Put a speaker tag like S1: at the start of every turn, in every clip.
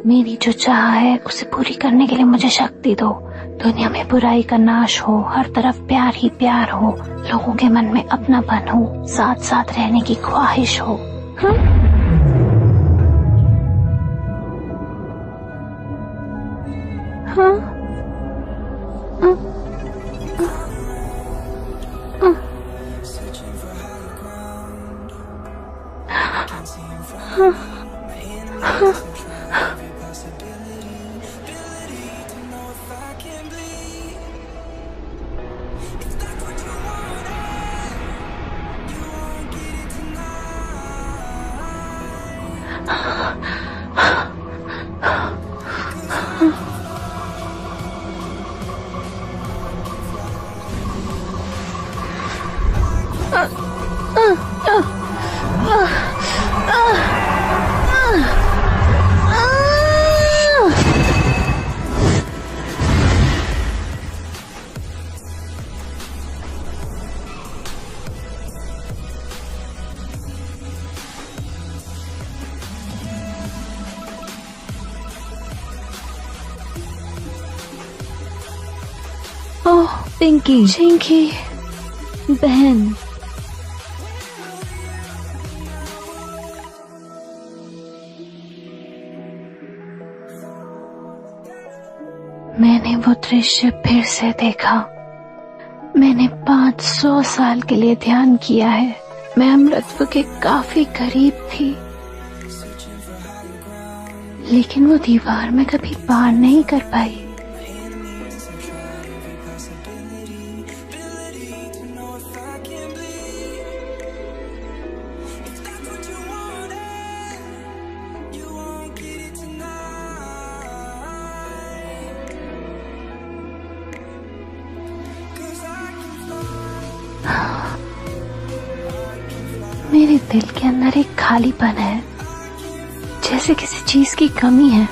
S1: मेरी जो चाह है उसे पूरी करने के लिए मुझे शक्ति दो। दुनिया में बुराई का नाश हो, हर तरफ प्यार ही प्यार हो, लोगों के मन में अपनापन हो, साथ साथ रहने की ख्वाहिश हो।
S2: ओह पिंकी,
S1: चिंकी
S2: बहन,
S1: मैंने वो दृश्य फिर से देखा। मैंने 500 साल के लिए ध्यान किया है। मैं अमृतत्व के काफी करीब थी, लेकिन वो दीवार मैं कभी पार नहीं कर पाई। मेरे दिल के अंदर एक खालीपन है, जैसे किसी चीज की कमी है।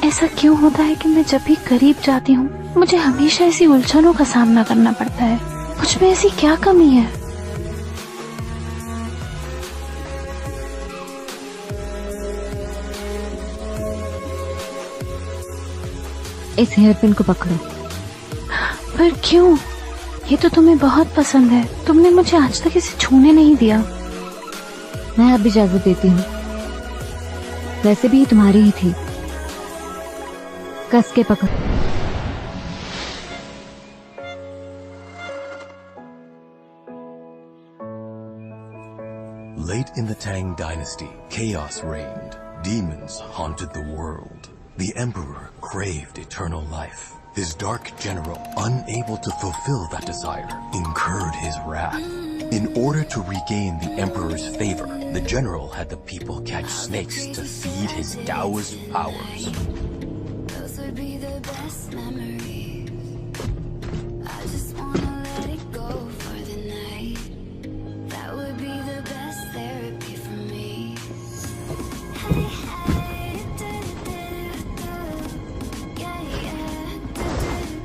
S1: ऐसा क्यों होता है कि मैं जब भी करीब जाती हूँ मुझे हमेशा ऐसी उलझनों का सामना करना पड़ता है? मुझ में ऐसी क्या कमी है?
S2: इस हेयरपिन को पकड़ो।
S1: पर क्यों? ये तो तुम्हें बहुत पसंद है। तुमने मुझे आज तक इसे छूने नहीं दिया।
S2: मैं अब इजाजत देती हूँ। वैसे भी तुम्हारी ही थी। कस के पकड़।
S3: Late in the Tang dynasty, chaos reigned. Demons haunted the world. The emperor craved eternal life. His dark general, unable to fulfill that desire, incurred his wrath. In order to regain the emperor's favor, the general had the people catch snakes to feed his Taoist powers.
S4: Those would be the best memories. I just wanna let it go for the night. That would be the best therapy for me. Hey, hey, yeah, yeah, hey, hey, yeah, yeah.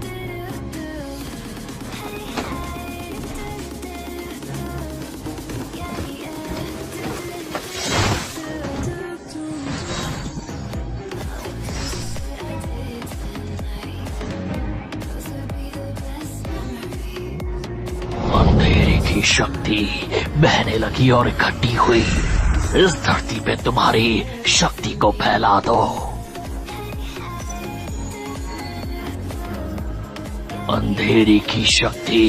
S5: अंधेरे की शक्ति बहने लगी और इकट्ठी हुई। इस धरती पे तुम्हारी शक्ति को फैला दो। अंधेरे की शक्ति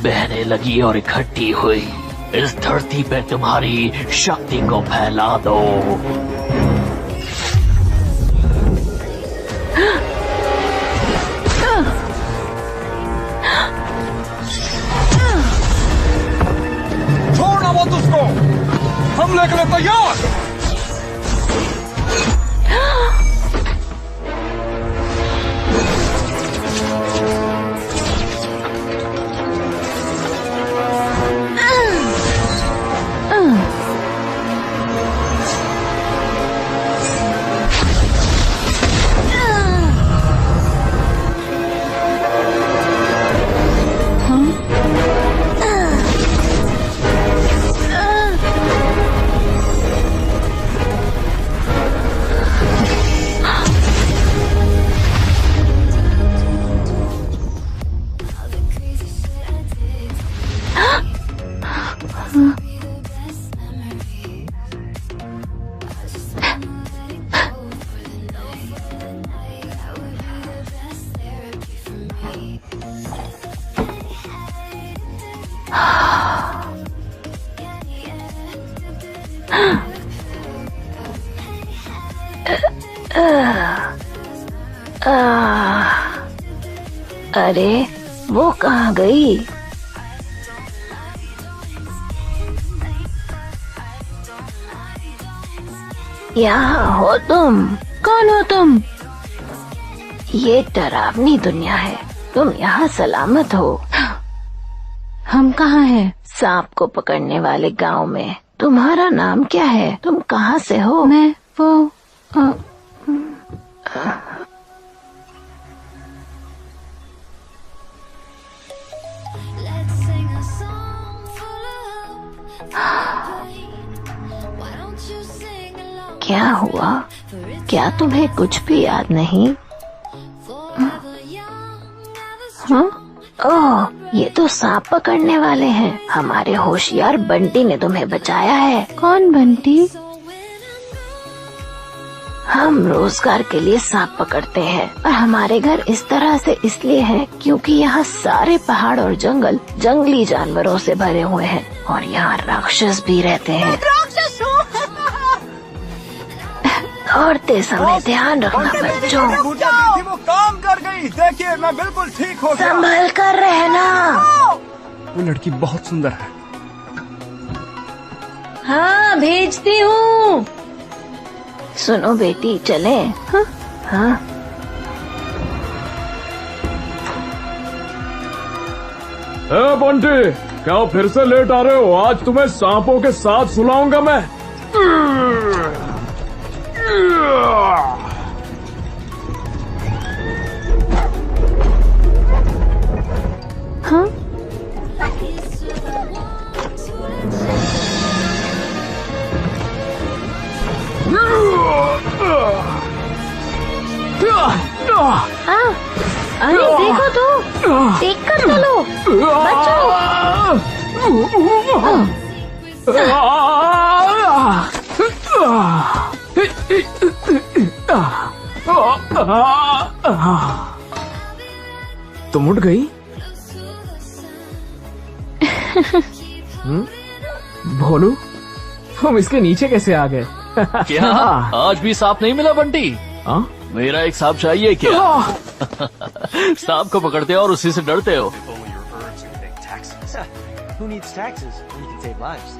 S5: बहने लगी और इकट्ठी हुई। इस धरती पे तुम्हारी शक्ति को फैला दो।
S6: छोड़ना मत उसको। हमले के लिए तैयार।
S1: अरे वो कहाँ गई? यहाँ हो तुम? कौन हो तुम? ये डरावनी दुनिया है, तुम यहाँ सलामत हो।
S2: हम कहाँ हैं?
S1: सांप को पकड़ने वाले गांव में। तुम्हारा नाम क्या है? तुम कहाँ से हो?
S2: मैं वो
S4: Let's sing a song full of hope. Why don't you sing along?
S1: क्या हुआ? क्या तुम्हें कुछ भी याद नहीं?
S4: Forever young, never
S1: हाँ? ओह, ये तो सांप पकड़ने वाले हैं। हमारे होशियार बंटी ने तुम्हें बचाया है।
S2: कौन बंटी?
S1: हम रोजगार के लिए सांप पकड़ते हैं और हमारे घर इस तरह से इसलिए हैं क्योंकि यहाँ सारे पहाड़ और जंगल जंगली जानवरों से भरे हुए हैं और यहाँ राक्षस भी रहते हैं। दौड़ते समय ध्यान रखना बच्चों,
S6: बूटा दी थी वो काम कर गई। देखिए मैं बिल्कुल ठीक हो गया।
S1: संभल कर रहना।
S6: वो लड़की बहुत सुंदर है।
S2: हाँ, भेजती हूँ।
S1: सुनो बेटी, चले? हाँ हाँ।
S6: बंटी, क्या फिर से लेट आ रहे हो? आज तुम्हें सांपों के साथ सुलाऊंगा मैं।
S2: हाँ? हाँ, अरे देखो तो, देख कर चलो, बचो।
S6: तुम उठ गई? भोलू, तुम इसके नीचे कैसे आ गए?
S5: क्या आज भी सांप नहीं मिला बंटी?
S6: हाँ?
S5: मेरा एक सांप चाहिए क्या? सांप को पकड़ते हो और उसी से डरते हो।
S7: Who needs taxes when you can save lives?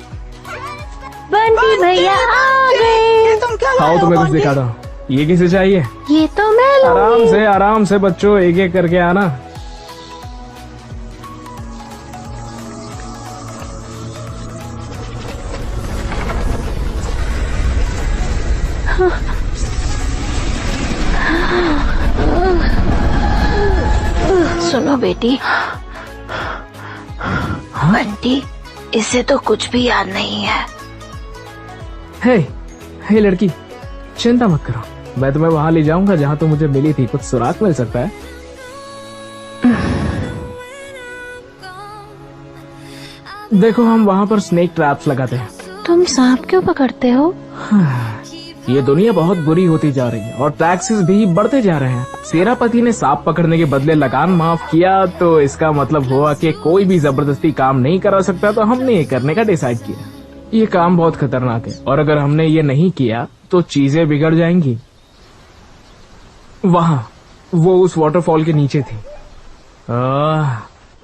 S2: Bunty भैया आ गए।
S6: आओ तुम्हें कुछ दिखाता हूँ। ये किसे चाहिए?
S2: ये तो मैं
S6: आराम से बच्चों, एक एक करके आना।
S1: सुनो बेटी, बंटी, इसे तो कुछ भी याद नहीं है।
S6: हे लड़की, चिंता मत करो, मैं तुम्हें वहाँ ले जाऊंगा जहाँ तुम मुझे मिली थी। कुछ सुराग मिल सकता है। देखो, हम वहाँ पर स्नेक ट्रैप्स लगाते हैं।
S2: तुम सांप क्यों पकड़ते हो?
S6: ये दुनिया बहुत बुरी होती जा रही है और टैक्सेस भी बढ़ते जा रहे हैं। सेनापति ने सांप पकड़ने के बदले लगान माफ किया, तो इसका मतलब हुआ कि कोई भी जबरदस्ती काम नहीं करा सकता, तो हमने ये करने का डिसाइड किया। ये काम बहुत खतरनाक है और अगर हमने ये नहीं किया तो चीजें बिगड़ जाएंगी। वहाँ वो उस वाटरफॉल के नीचे थी।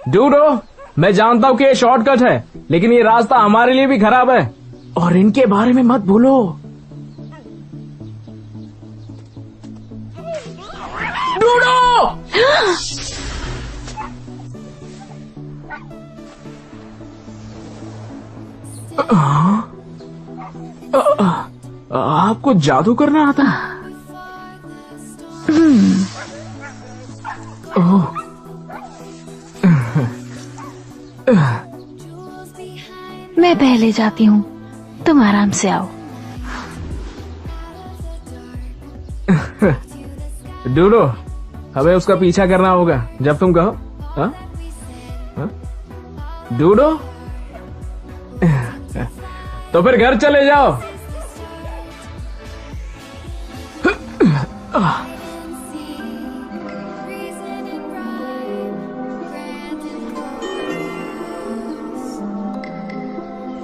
S6: डूडो, मैं जानता हूँ कि ये शॉर्टकट है, लेकिन ये रास्ता हमारे लिए भी खराब है और इनके बारे में मत भूलो। डूडो! आपको जादू करना आता? ओह,
S2: मैं पहले जाती हूँ, तुम आराम से आओ।
S6: डूडो, हमें उसका पीछा करना होगा जब तुम कहो। हाँ? हाँ? डूडो, तो फिर घर चले जाओ।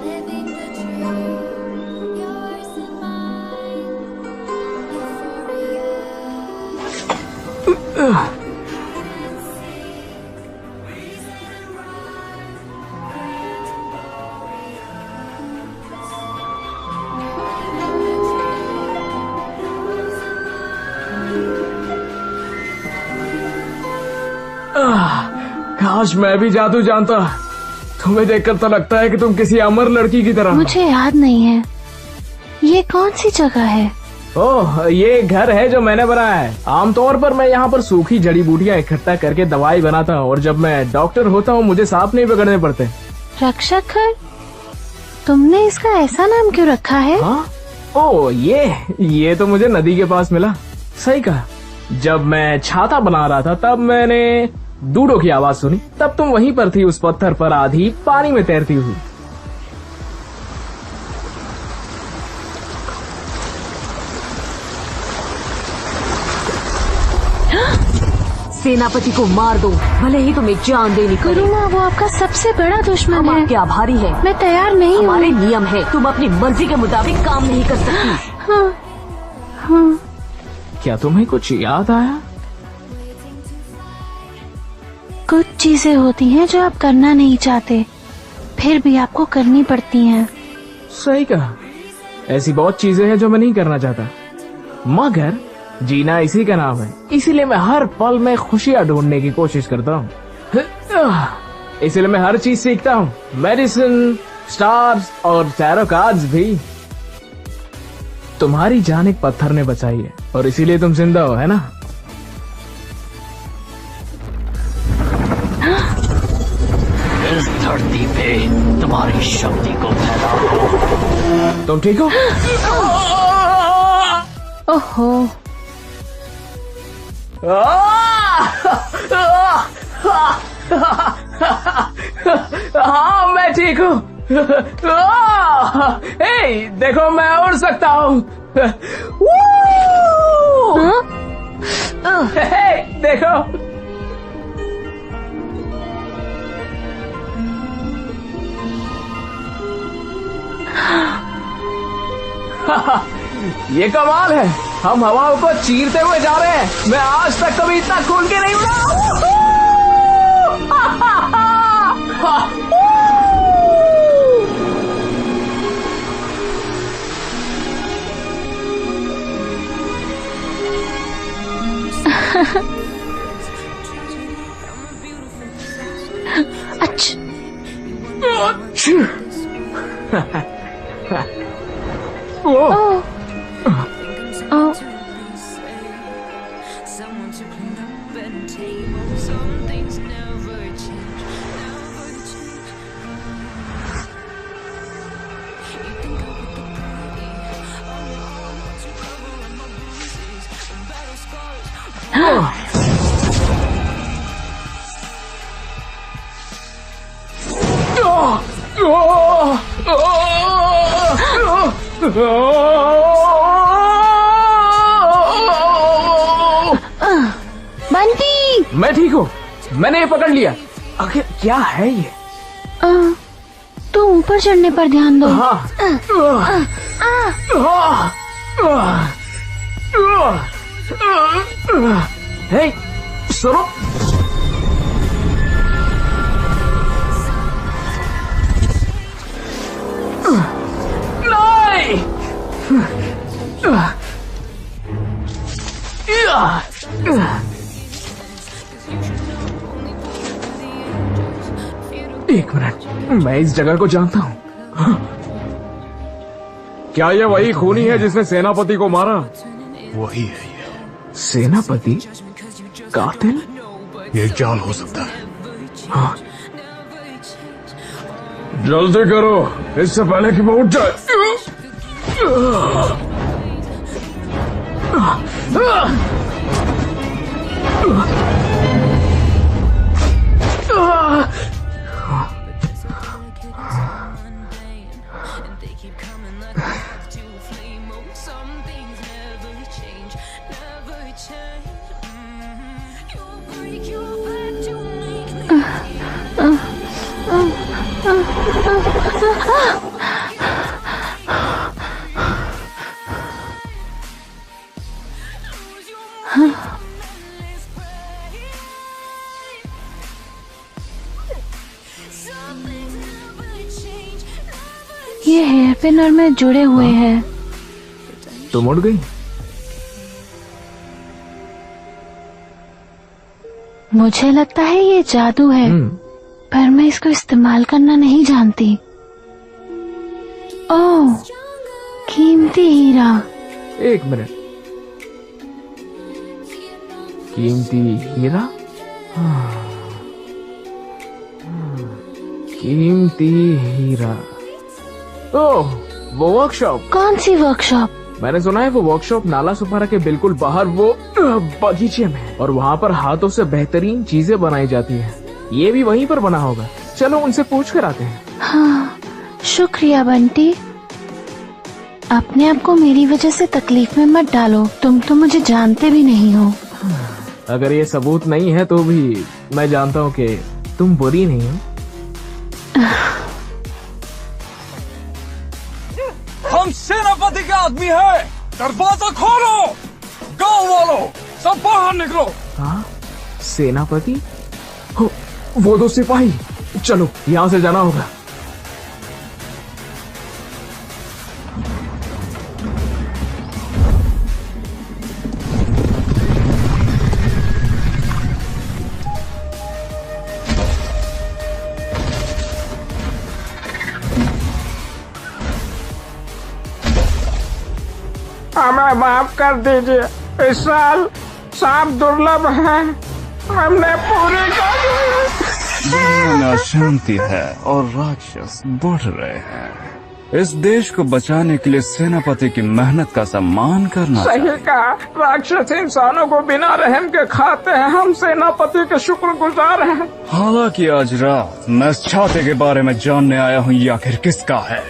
S4: Living the truth, yours and mine. Euphoria.
S6: काश मैं भी जादू जानता। तुम्हें देखकर तो लगता है कि तुम किसी अमर लड़की की तरह हो।
S1: मुझे याद नहीं है ये कौन सी जगह है।
S6: ओह, ये घर है जो मैंने बनाया है। आमतौर पर मैं यहाँ पर सूखी जड़ी बूटियाँ इकट्ठा करके दवाई बनाता हूँ, और जब मैं डॉक्टर होता हूँ मुझे सांप नहीं पकड़ने पड़ते।
S1: रक्षक घर, तुमने इसका ऐसा नाम क्यों रखा है?
S6: हाँ? ओह, ये तो मुझे नदी के पास मिला। सही कहा। जब मैं छाता बना रहा था तब मैंने डूडो की आवाज सुनी। तब तुम वहीं पर थी, उस पत्थर पर आधी पानी में तैरती हुई।
S2: सेनापति को मार दो, भले ही तुम्हें जान देनी पड़े।
S1: गुरुमा, वो आपका सबसे बड़ा दुश्मन
S2: हम
S1: है।
S2: आपके आभारी हैं।
S1: मैं तैयार नहीं हूँ।
S2: हमारे नियम है, तुम अपनी मर्जी के मुताबिक काम नहीं कर सकती।
S1: हाँ, हाँ।
S6: क्या तुम्हें कुछ याद आया?
S1: कुछ चीजें होती हैं जो आप करना नहीं चाहते, फिर भी आपको करनी पड़ती हैं।
S6: सही कहा। ऐसी बहुत चीजें हैं जो मैं नहीं करना चाहता, मगर जीना इसी का नाम है। इसीलिए मैं हर पल में खुशियाँ ढूंढने की कोशिश करता हूँ। इसलिए मैं हर चीज सीखता हूँ, मेडिसिन, स्टार्स और टैरो कार्ड्स भी। तुम्हारी जान एक पत्थर ने बचाई है और इसीलिए तुम जिंदा हो, है ना?
S5: इस धरती पे तुम्हारी शक्ति को फैलाओ।
S6: तुम ठीक हो?
S1: ओहो,
S6: हाँ, मैं ठीक हूँ। हे, देखो मैं उड़ सकता हूँ। हे, देखो। ये कमाल है, हम हवाओं को चीरते हुए जा रहे हैं। मैं आज तक कभी इतना खुल के नहीं उड़ा।
S1: ओह, ओह,
S8: Someone to clean up and tame up. Some things never change, never change. You think I would look pretty on your own, but you cover up my bruises and battle scars.
S1: Bunty.
S6: मैं ठीक हूँ, मैंने ये पकड़ लिया। आखिर क्या है ये?
S1: तो ऊपर चढ़ने पर ध्यान दो।
S6: हाँ। हे, सुनो। नहीं। एक मिनट, मैं इस जगह को जानता हूँ। क्या ये वही खूनी है जिसने सेनापति को मारा?
S3: वही है ये।
S6: सेनापति? कातिल?
S3: ये जाल हो सकता है।
S6: हाँ। जल्दी करो, इससे पहले कि वो उठ जाए।
S8: keep coming like a moth to a flame. Oh, some things never change, never change. You'll break your back to make me lose your mind. Endless pain. Some things never change, never
S1: ये hair pin और मैं जुड़े हुए हैं।
S6: तो मुड़ गई।
S1: मुझे लगता है ये जादू है, पर मैं इसको इस्तेमाल करना नहीं जानती। ओह, कीमती हीरा।
S6: एक मिनट, कीमती हीरा? कीमती हीरा। ओह, वो वर्कशॉप।
S1: कौन सी वर्कशॉप?
S6: मैंने सुना है वो वर्कशॉप नाला सुपारा के बिल्कुल बाहर वो बगीचे में है, और वहाँ पर हाथों से बेहतरीन चीजें बनाई जाती हैं। ये भी वहीं पर बना होगा। चलो उनसे पूछ कर आते हैं।
S1: हाँ, शुक्रिया बंटी। अपने आप को मेरी वजह से तकलीफ में मत डालो, तुम तो मुझे जानते भी नहीं हो।
S6: अगर ये सबूत नहीं है तो भी मैं जानता हूँ कि तुम बुरी नहीं हो।
S9: हम सेनापति के आदमी हैं। दरवाजा खोलो। गाँव वालों, सब बाहर निकलो।
S6: हाँ, सेनापति? हो, वो दो सिपाही। चलो यहाँ से जाना होगा।
S10: हमें माफ कर दीजिए, इस साल सांप दुर्लभ है। हमने पूरी
S9: दुनिया में अशांति है और राक्षस बढ़ रहे हैं। इस देश को बचाने के लिए सेनापति की मेहनत का सम्मान करना
S10: सही
S9: चाहिए।
S10: कहा, राक्षस इंसानों को बिना रहम के खाते हैं। हम सेनापति के शुक्रगुजार हैं।
S9: हालांकि आज रात मैं इस छाते के बारे में जानने आया हूँ, ये आखिर किसका है।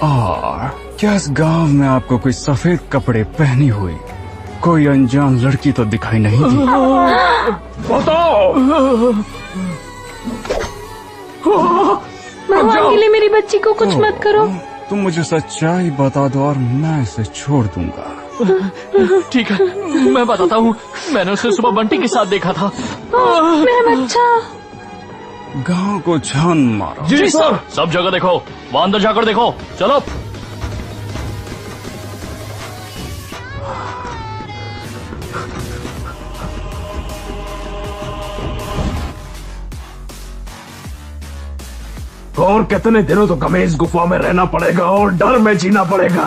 S9: और क्या इस गांव में आपको कोई सफेद कपड़े पहनी हुई कोई अनजान लड़की तो दिखाई नहीं दी?
S10: बताओ।
S1: भगवान के लिए मेरी बच्ची को कुछ मत करो।
S9: तुम मुझे सच्चाई बता दो और मैं इसे छोड़ दूंगा।
S5: ठीक है, मैं बताता हूँ। मैंने उसे सुबह बंटी के साथ देखा था।
S1: मेरा बच्चा।
S9: गांव को छान मारो।
S5: जी सर। सब जगह देखो, वहाँ अंदर जाकर देखो। चलो।
S6: और कितने दिनों तो हमें इस गुफा में रहना पड़ेगा और डर में जीना पड़ेगा।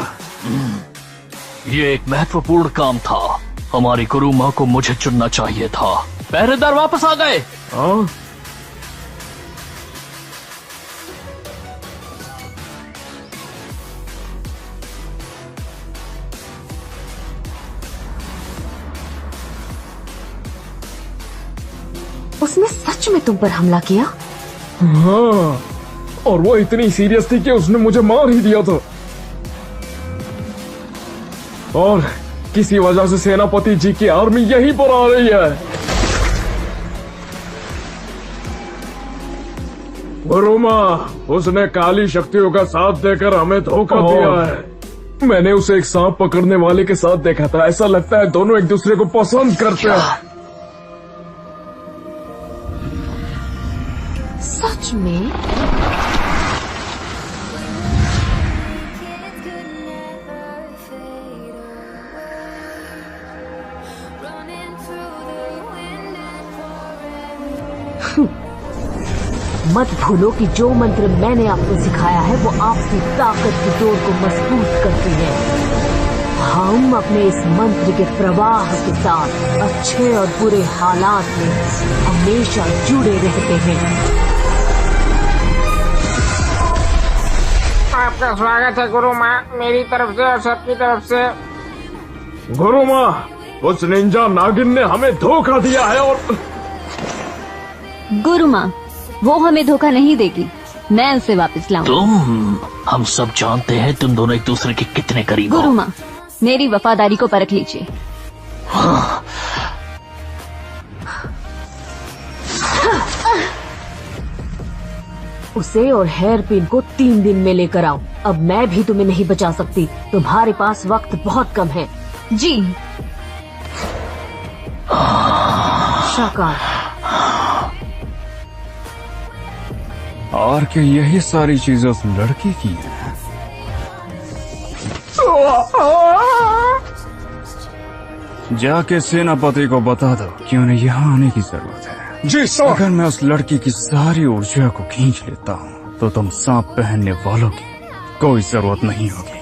S5: ये एक महत्वपूर्ण काम था। हमारी गुरु माँ को मुझे चुनना चाहिए था। पहरेदार वापस आ गए।
S6: हाँ?
S2: उसने सच में तुम पर हमला किया?
S6: हाँ, और वो इतनी सीरियस थी कि उसने मुझे मार ही दिया था। और किसी वजह से सेनापति जी की आर्मी यहीं पर आ रही है। गुरुमा, उसने काली शक्तियों का साथ देकर हमें धोखा दिया है। मैंने उसे एक सांप पकड़ने वाले के साथ देखा था। ऐसा लगता है दोनों एक दूसरे को पसंद करते हैं।
S2: सच में? मत भूलो कि जो मंत्र मैंने आपको सिखाया है वो आपकी ताकत की डोर को मजबूत करती है। हम अपने इस मंत्र के प्रवाह के साथ अच्छे और बुरे हालात में हमेशा जुड़े रहते हैं।
S10: आपका स्वागत है गुरु माँ, मेरी तरफ से और सबकी तरफ से।
S6: गुरु माँ, उस निंजा नागिन ने हमें धोखा दिया है। और
S2: गुरु माँ, वो हमें धोखा नहीं देगी।
S11: मैं उसे वापस लाऊं।
S5: हम सब जानते हैं तुम दोनों एक दूसरे के कितने करीब हो।
S11: गुरु माँ, मेरी वफादारी को परख लीजिए।
S2: उसे और हेयर पिन को 3 दिन में लेकर आओ। अब मैं भी तुम्हें नहीं बचा सकती, तुम्हारे पास वक्त बहुत कम है।
S11: जी।
S2: शाकाल।
S9: और क्या यही सारी चीजें उस लड़की की है? जाके सेनापति को बता दो कि उन्हें यहाँ आने की जरूरत है।
S12: जी सर।
S9: अगर मैं उस लड़की की सारी ऊर्जा को खींच लेता हूँ तो तुम सांप पहनने वालों की कोई जरूरत नहीं होगी।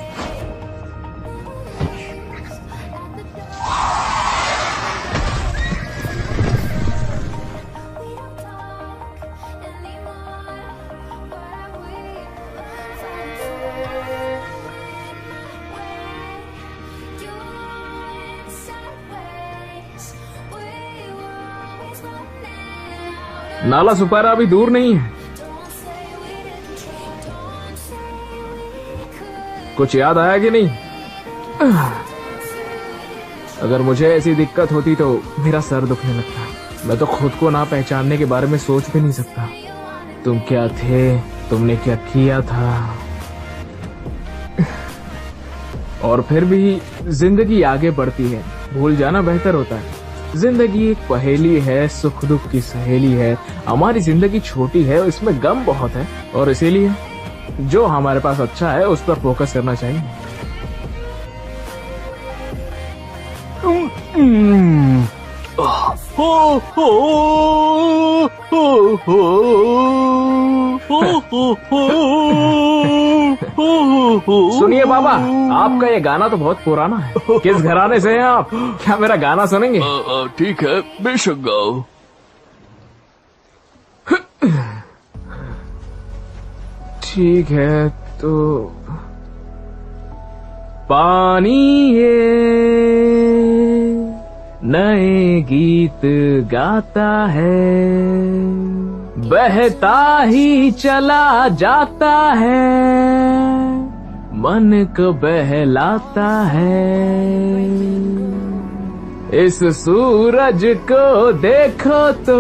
S6: नाला सुपारा अभी दूर नहीं है। कुछ याद आया कि नहीं? अगर मुझे ऐसी दिक्कत होती तो मेरा सर दुखने लगता। मैं तो खुद को ना पहचानने के बारे में सोच भी नहीं सकता। तुम क्या थे, तुमने क्या किया था। और फिर भी जिंदगी आगे बढ़ती है, भूल जाना बेहतर होता है। जिंदगी एक पहेली है, सुख दुख की सहेली है। हमारी जिंदगी छोटी है, इसमें गम बहुत है, और इसीलिए जो हमारे पास अच्छा है उस पर फोकस करना चाहिए। सुनिए बाबा, आपका ये गाना तो बहुत पुराना है। किस घराने से हैं आप? क्या मेरा गाना सुनेंगे?
S5: ठीक है, बेशक गाओ।
S6: ठीक है तो पानी ये नए गीत गाता है, बहता ही चला जाता है, मन को बहलाता है। इस सूरज को देखो तो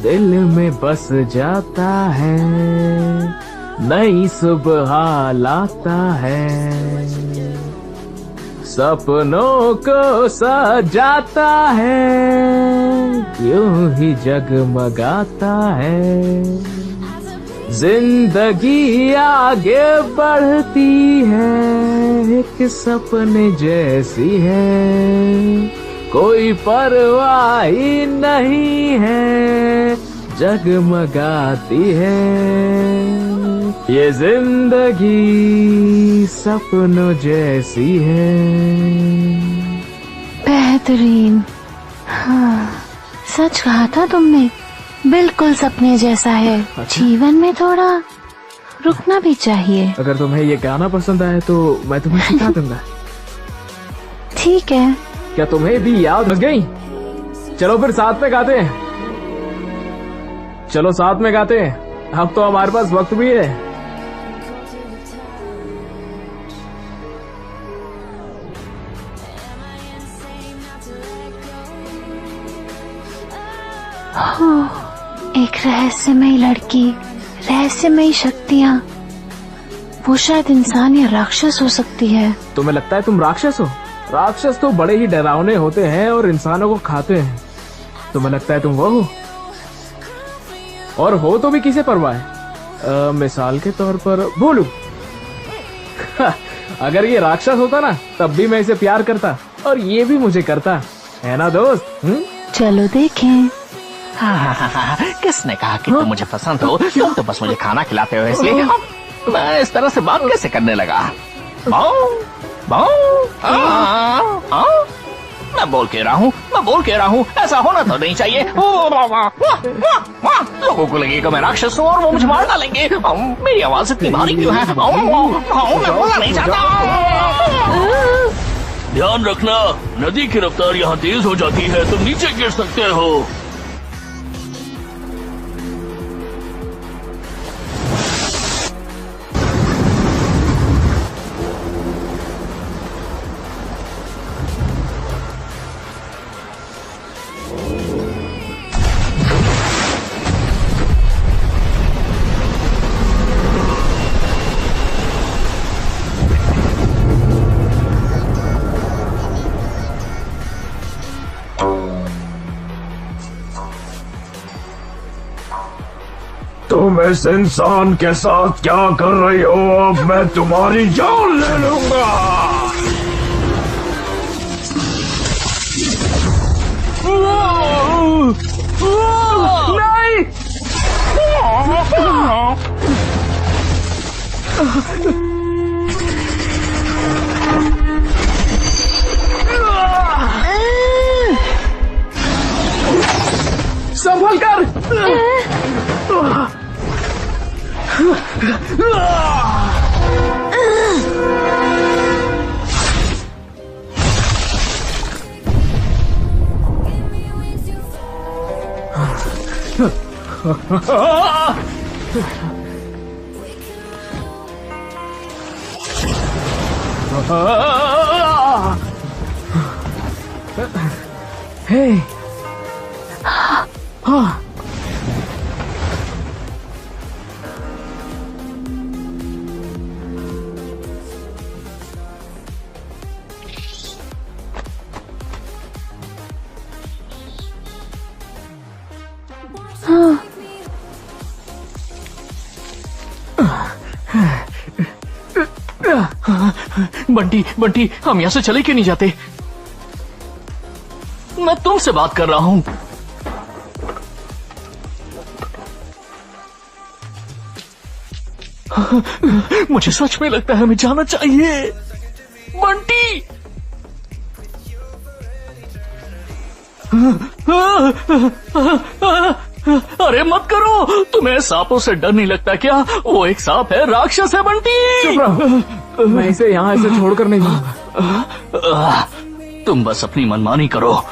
S6: दिल में बस जाता है, नई सुबह लाता है, सपनों को सजाता है, यूं ही जगमगाता है। जिंदगी आगे बढ़ती है, एक सपने जैसी है, कोई परवाह ही नहीं है, जगमगाती है ये जिंदगी, सपनों जैसी है।
S1: बेहतरीन। हाँ, सच कहा था तुमने, बिल्कुल सपने जैसा है। जीवन में थोड़ा रुकना भी चाहिए।
S6: अगर तुम्हें ये गाना पसंद आए तो मैं तुम्हें सिखा दूंगा।
S1: ठीक है।
S6: क्या तुम्हें भी याद रह गई? चलो फिर साथ में गाते हैं। चलो साथ में गाते हैं। अब तो हमारे पास वक्त भी है।
S1: एक रहस्यमयी लड़की, रहस्यमयी शक्तियाँ, वो शायद इंसान या राक्षस हो सकती है।
S6: तुम्हें लगता है तुम राक्षस हो? राक्षस तो बड़े ही डरावने होते हैं और इंसानों को खाते हैं। तुम्हें लगता है तुम वो हो? और हो तो भी किसे परवाह है? मिसाल के तौर पर भोलू। अगर ये राक्षस होता ना तब भी मैं इसे प्यार करता और ये भी मुझे करता, है ना दोस्त?
S1: चलो देखें।
S5: किसने कहा कि तुम मुझे पसंद हो? तुम तो बस मुझे खाना खिलाते हो, इसलिए मैं इस तरह से बात कैसे करने लगा? मैं बोल के रहा हूँ, ऐसा होना तो नहीं चाहिए। लोगों को लगेगा मैं राक्षस हूँ और वो मुझे मार डालेंगे। मेरी आवाज इतनी भारी क्यों है? मैं बोलना नहीं चाहता।
S13: ध्यान रखना, नदी की रफ्तार यहाँ तेज हो जाती है, तुम नीचे गिर सकते हो।
S10: इस इंसान के साथ क्या कर रही हो? अब मैं तुम्हारी जान ले लूंगा।
S6: नहीं! संभल कर! Hey.
S5: बंटी बंटी, हम यहाँ से चले क्यों नहीं जाते? मैं तुमसे बात कर रहा हूँ। मुझे सच में लगता है हमें जाना चाहिए। बंटी! अरे मत करो, तुम्हें सांपों से डर नहीं लगता क्या? वो एक सांप है, राक्षस है बंटी।
S6: चुप रहो, मैं इसे यहाँ ऐसे छोड़कर नहीं जाऊंगा।
S5: तुम बस अपनी मनमानी करो।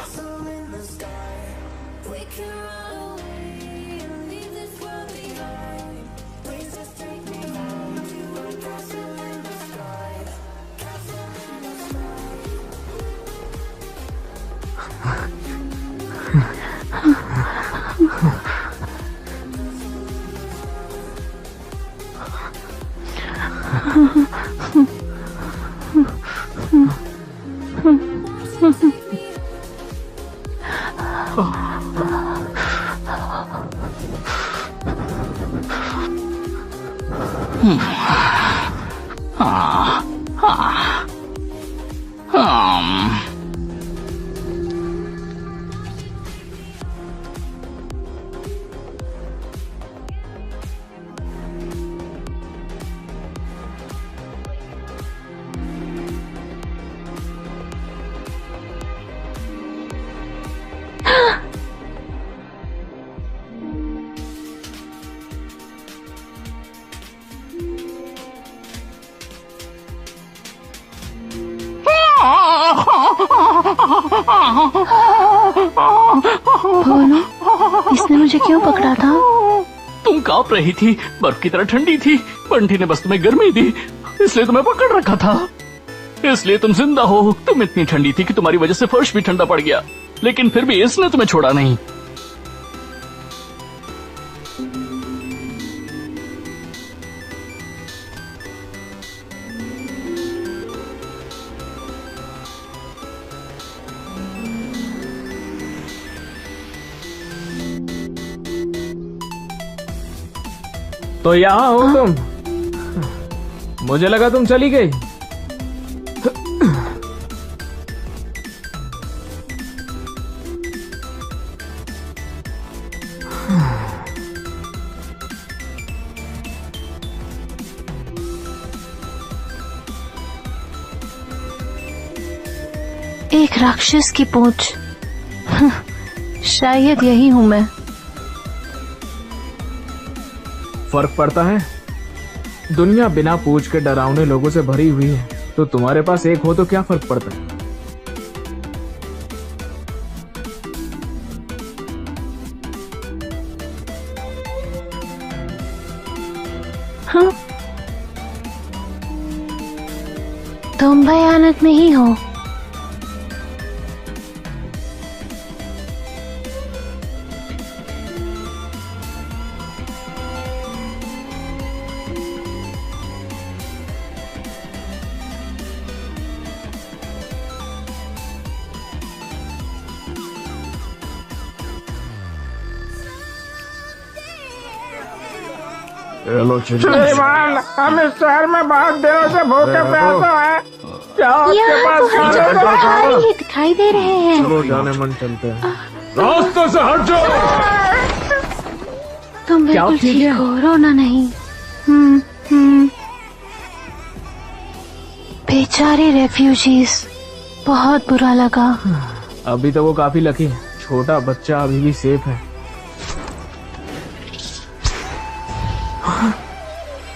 S1: बोलो, इसने मुझे क्यों पकड़ा था?
S5: तुम कांप रही थी, बर्फ की तरह ठंडी थी। बंटी ने बस तुम्हें गर्मी दी, इसलिए तुम्हें पकड़ रखा था। इसलिए तुम जिंदा हो। तुम इतनी ठंडी थी कि तुम्हारी वजह से फर्श भी ठंडा पड़ गया, लेकिन फिर भी इसने तुम्हें छोड़ा नहीं।
S6: तो यहाँ हो तुम? मुझे लगा तुम चली गई।
S1: एक राक्षस की पूंछ। शायद यही हूं मैं।
S6: फर्क पड़ता है? दुनिया बिना पूछ के डरावने लोगों से भरी हुई है, तो तुम्हारे पास एक हो तो क्या फर्क पड़ता है?
S1: हाँ? तुम भयानक नहीं हो।
S10: श्रीमान, हम इस शहर में बहुत दिनों से भूखे प्यासे हैं। क्या आपके
S1: यहाँ
S10: पास
S1: तो हर
S10: खाने
S1: जगह
S10: को है?
S1: खाली दिखाई दे रहे हैं।
S6: चलो जाने मन चलते हैं।
S9: रास्ते से हट जाओ।
S1: तुम
S6: क्या
S1: बिल्कुल
S6: ठीक
S1: ठीक
S6: है?
S1: हो, रोना नहीं। बेचारे रेफ्यूजीज, बहुत बुरा लगा।
S6: अभी तो वो काफी लकी है, छोटा बच्चा अभी भी सेफ है।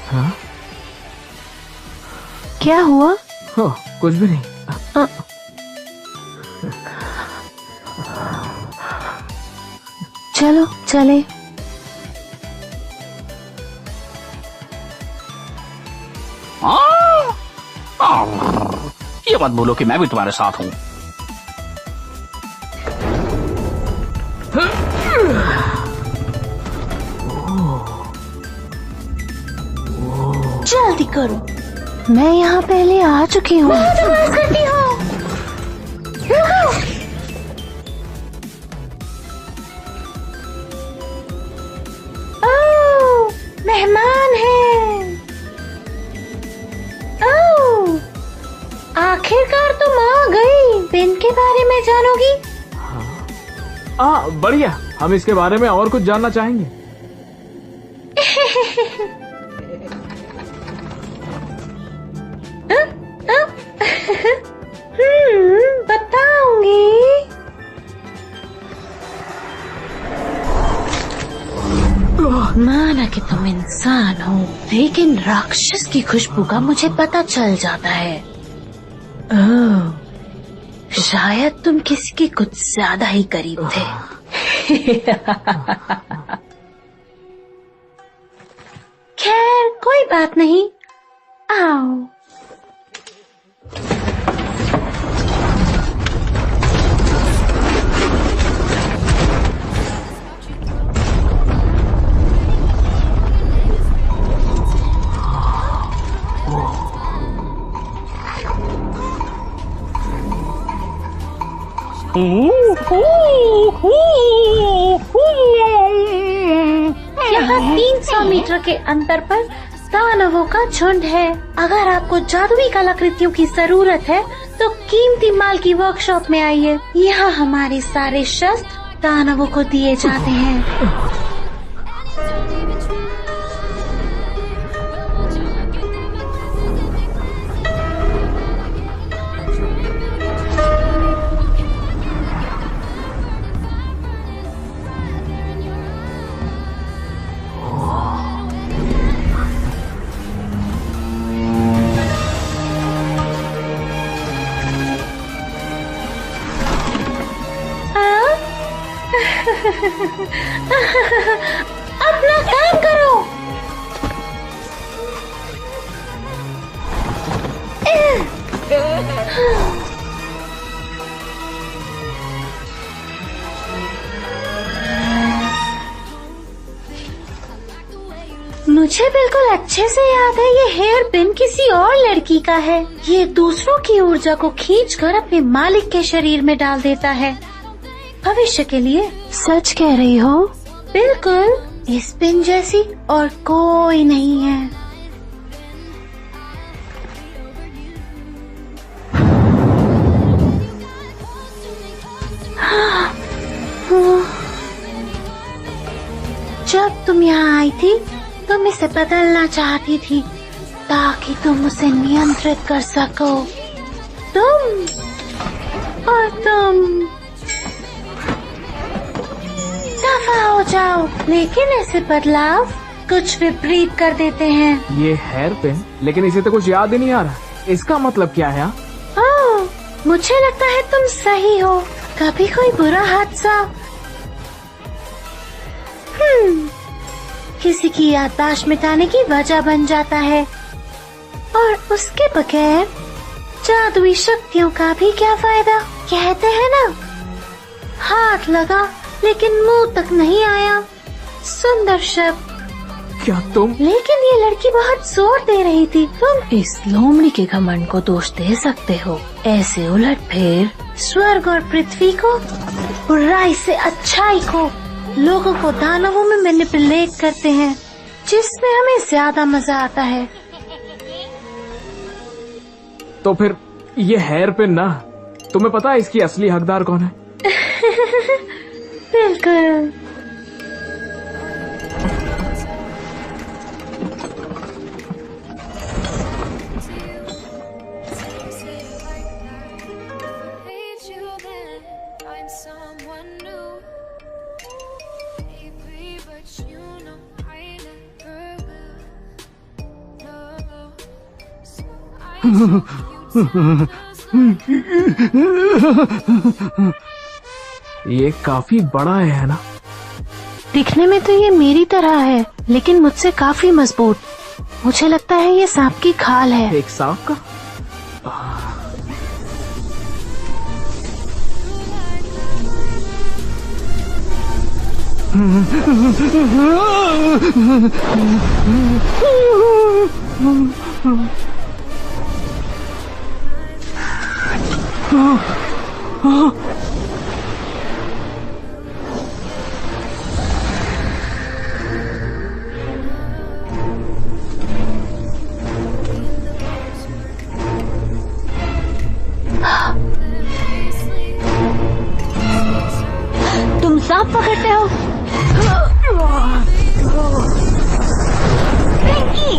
S6: हाँ?
S1: क्या हुआ?
S6: कुछ भी नहीं।
S1: चलो चले।
S5: ये मत बोलो कि मैं भी तुम्हारे साथ हूँ।
S1: जल्दी करो, मैं यहाँ पहले आ चुकी हूँ। करती हूँ। ओह, मेहमान हैं। ओह, आखिरकार तुम आ गई। पेन के बारे में जानोगी?
S6: बढ़िया, हम इसके बारे में और कुछ जानना चाहेंगे।
S1: बताऊंगी। माना कि तुम इंसान हो, लेकिन राक्षस की खुशबू का मुझे पता चल जाता है। ओह, शायद तुम किसी के कुछ ज्यादा ही करीब थे। खैर, कोई बात नहीं। आओ। यहाँ 300 मीटर के अंतर पर दानवों का झुंड है। अगर आपको जादुई कलाकृतियों की जरूरत है तो कीमती माल की वर्कशॉप में आइए। यहाँ हमारे सारे शस्त्र दानवों को दिए जाते हैं। अपना काम करो। मुझे बिल्कुल अच्छे से याद है, ये हेयर पिन किसी और लड़की का है। ये दूसरों की ऊर्जा को खींचकर अपने मालिक के शरीर में डाल देता है, भविष्य के लिए। सच कह रही हो? बिल्कुल, इस पिन जैसी और कोई नहीं है। जब तुम यहाँ आई थी, तुम इसे बदलना चाहती थी ताकि तुम उसे नियंत्रित कर सको। तुम और तुम दफा हो जाओ। लेकिन ऐसे बदलाव कुछ विपरीत कर देते हैं।
S6: ये हेयर पिन, लेकिन इसे तो कुछ याद ही नहीं आ रहा। इसका मतलब क्या है?
S1: ओह, मुझे लगता है तुम सही हो। कभी कोई बुरा हादसा किसी की याददाश्त मिटाने की वजह बन जाता है, और उसके बगैर जादुई शक्तियों का भी क्या फायदा। कहते हैं ना, हाथ लगा लेकिन मुंह तक नहीं आया। सुंदर शब्द।
S6: क्या तुम? लेकिन
S1: ये लड़की बहुत जोर दे रही थी। तुम इस लोमड़ी के घमंड को दोष दे सकते हो। ऐसे उलटफेर स्वर्ग और पृथ्वी को, बुराई से अच्छाई को, लोगों को दानवों में मैनिपुलेट करते हैं। जिसमें हमें ज्यादा मजा आता है।
S6: तो फिर ये हेयर पिन ना, तुम्हें पता है इसकी असली हकदार कौन है?
S1: बिल्कुल।
S4: Hate you then find someone new. Maybe, but you know I never will. No, so I
S6: ये काफी बड़ा है ना?
S1: दिखने में तो ये मेरी तरह है, लेकिन मुझसे काफी मजबूत। मुझे लगता है ये सांप की खाल है।
S6: एक सांप का?
S11: तुम सांप पकड़ते हो? पिंकी!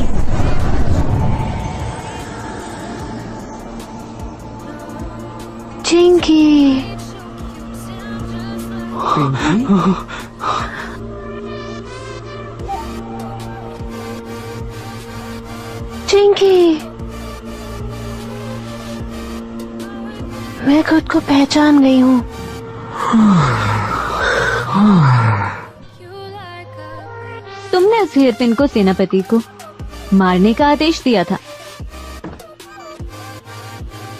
S1: चिंकी। चिंकी, मैं खुद को पहचान गई हूँ।
S11: तुमने उस हेयर पिन को सेनापति को मारने का आदेश दिया था।